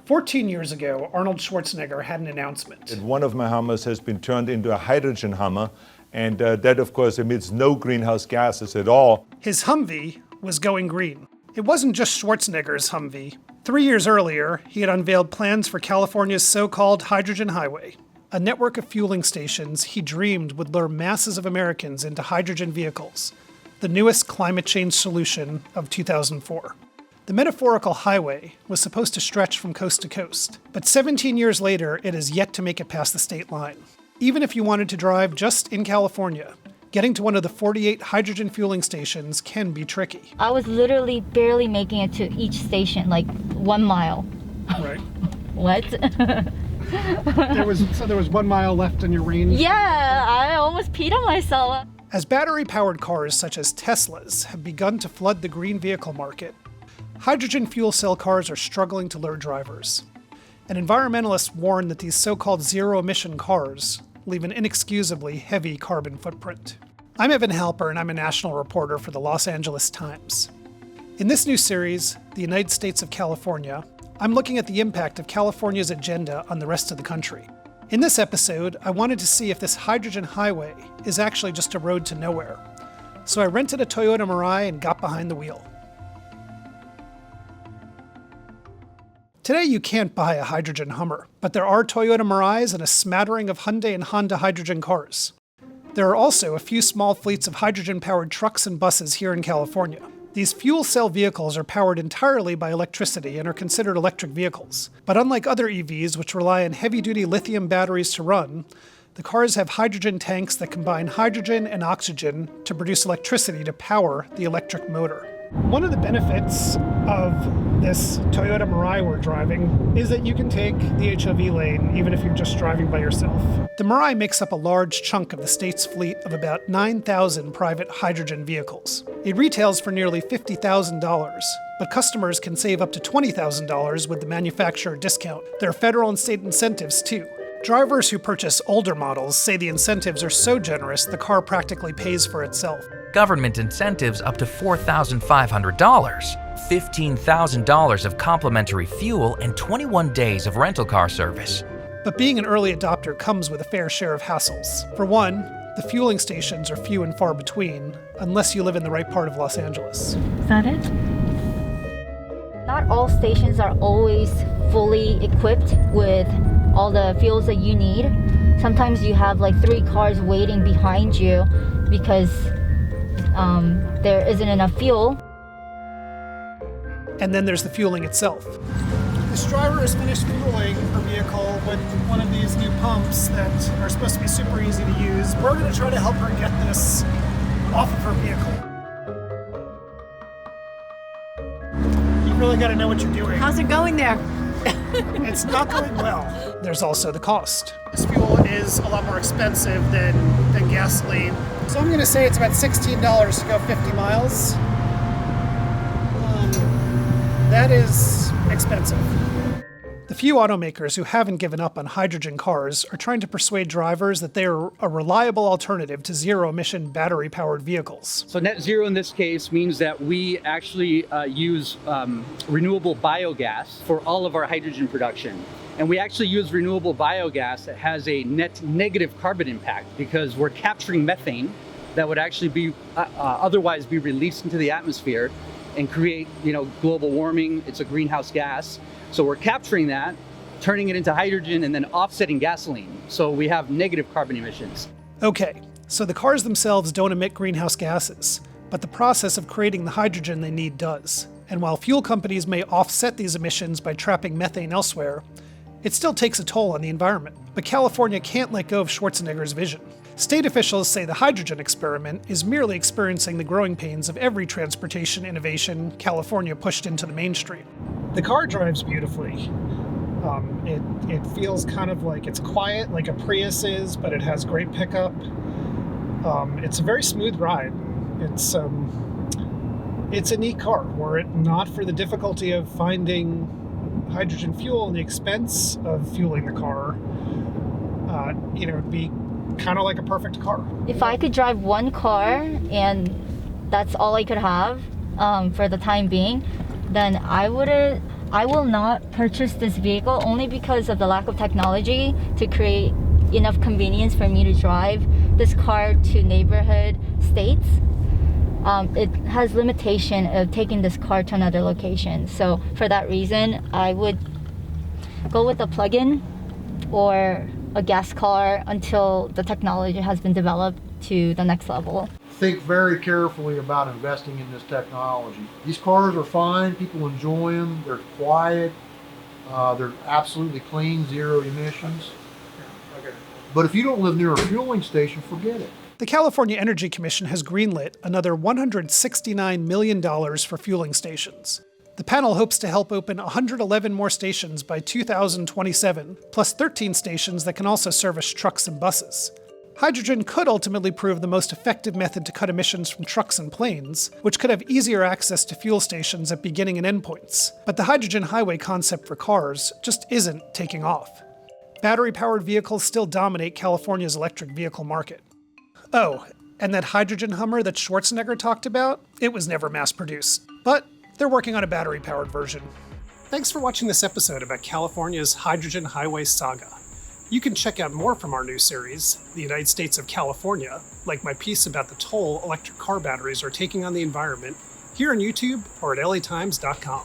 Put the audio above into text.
14 years ago, Arnold Schwarzenegger had an announcement. And one of my Hummers has been turned into a hydrogen Hummer, and that, of course, emits no greenhouse gases at all. His Humvee was going green. It wasn't just Schwarzenegger's Humvee. 3 years earlier, he had unveiled plans for California's so-called Hydrogen Highway, a network of fueling stations he dreamed would lure masses of Americans into hydrogen vehicles, the newest climate change solution of 2004. The metaphorical highway was supposed to stretch from coast to coast, but 17 years later, it has yet to make it past the state line. Even if you wanted to drive just in California, getting to one of the 48 hydrogen fueling stations can be tricky. I was literally barely making it to each station, like 1 mile. Right. What? There was 1 mile left in your range? Yeah, I almost peed on myself. As battery-powered cars such as Teslas have begun to flood the green vehicle market, hydrogen fuel cell cars are struggling to lure drivers. And environmentalists warn that these so-called zero-emission cars leave an inexcusably heavy carbon footprint. I'm Evan Halper, and I'm a national reporter for the Los Angeles Times. In this new series, The United States of California, I'm looking at the impact of California's agenda on the rest of the country. In this episode, I wanted to see if this hydrogen highway is actually just a road to nowhere. So I rented a Toyota Mirai and got behind the wheel. Today you can't buy a hydrogen Hummer, but there are Toyota Mirais and a smattering of Hyundai and Honda hydrogen cars. There are also a few small fleets of hydrogen-powered trucks and buses here in California. These fuel cell vehicles are powered entirely by electricity and are considered electric vehicles. But unlike other EVs, which rely on heavy-duty lithium batteries to run, the cars have hydrogen tanks that combine hydrogen and oxygen to produce electricity to power the electric motor. One of the benefits of this Toyota Mirai we're driving is that you can take the HOV lane even if you're just driving by yourself. The Mirai makes up a large chunk of the state's fleet of about 9,000 private hydrogen vehicles. It retails for nearly $50,000, but customers can save up to $20,000 with the manufacturer discount. There are federal and state incentives too. Drivers who purchase older models say the incentives are so generous the car practically pays for itself. Government incentives up to $4,500, $15,000 of complimentary fuel, and 21 days of rental car service. But being an early adopter comes with a fair share of hassles. For one, the fueling stations are few and far between, unless you live in the right part of Los Angeles. Is that it? Not all stations are always fully equipped with all the fuels that you need. Sometimes you have like 3 cars waiting behind you because there isn't enough fuel. And then there's the fueling itself. This driver has finished fueling her vehicle with one of these new pumps that are supposed to be super easy to use. We're going to try to help her get this off of her vehicle. You really got to know what you're doing. How's it going there? It's not going well. There's also the cost. This fuel is a lot more expensive than gasoline. So I'm going to say it's about $16 to go 50 miles. That is expensive. The few automakers who haven't given up on hydrogen cars are trying to persuade drivers that they are a reliable alternative to zero-emission battery-powered vehicles. So net zero in this case means that we actually use renewable biogas for all of our hydrogen production. And we actually use renewable biogas that has a net negative carbon impact because we're capturing methane that would actually be otherwise be released into the atmosphere and create, global warming. It's a greenhouse gas. So we're capturing that, turning it into hydrogen, and then offsetting gasoline. So we have negative carbon emissions. Okay, so the cars themselves don't emit greenhouse gases, but the process of creating the hydrogen they need does. And while fuel companies may offset these emissions by trapping methane elsewhere, it still takes a toll on the environment. But California can't let go of Schwarzenegger's vision. State officials say the hydrogen experiment is merely experiencing the growing pains of every transportation innovation California pushed into the mainstream. The car drives beautifully. It feels kind of like it's quiet, like a Prius is, but it has great pickup. It's a very smooth ride. It's a neat car. Were it not for the difficulty of finding hydrogen fuel and the expense of fueling the car, it'd be kind of like a perfect car. If I could drive one car and that's all I could have for the time being, then I I will not purchase this vehicle only because of the lack of technology to create enough convenience for me to drive this car to neighborhood states. It has limitation of taking this car to another location. So for that reason, I would go with a plug-in or a gas car until the technology has been developed to the next level. Think very carefully about investing in this technology. These cars are fine, people enjoy them, they're quiet, they're absolutely clean, zero emissions. But if you don't live near a fueling station, forget it. The California Energy Commission has greenlit another $169 million for fueling stations. The panel hopes to help open 111 more stations by 2027, plus 13 stations that can also service trucks and buses. Hydrogen could ultimately prove the most effective method to cut emissions from trucks and planes, which could have easier access to fuel stations at beginning and endpoints. But the hydrogen highway concept for cars just isn't taking off. Battery-powered vehicles still dominate California's electric vehicle market. Oh, and that hydrogen Hummer that Schwarzenegger talked about? It was never mass-produced. But they're working on a battery-powered version. Thanks for watching this episode about California's hydrogen highway saga. You can check out more from our new series, The United States of California, like my piece about the toll electric car batteries are taking on the environment, here on YouTube or at latimes.com.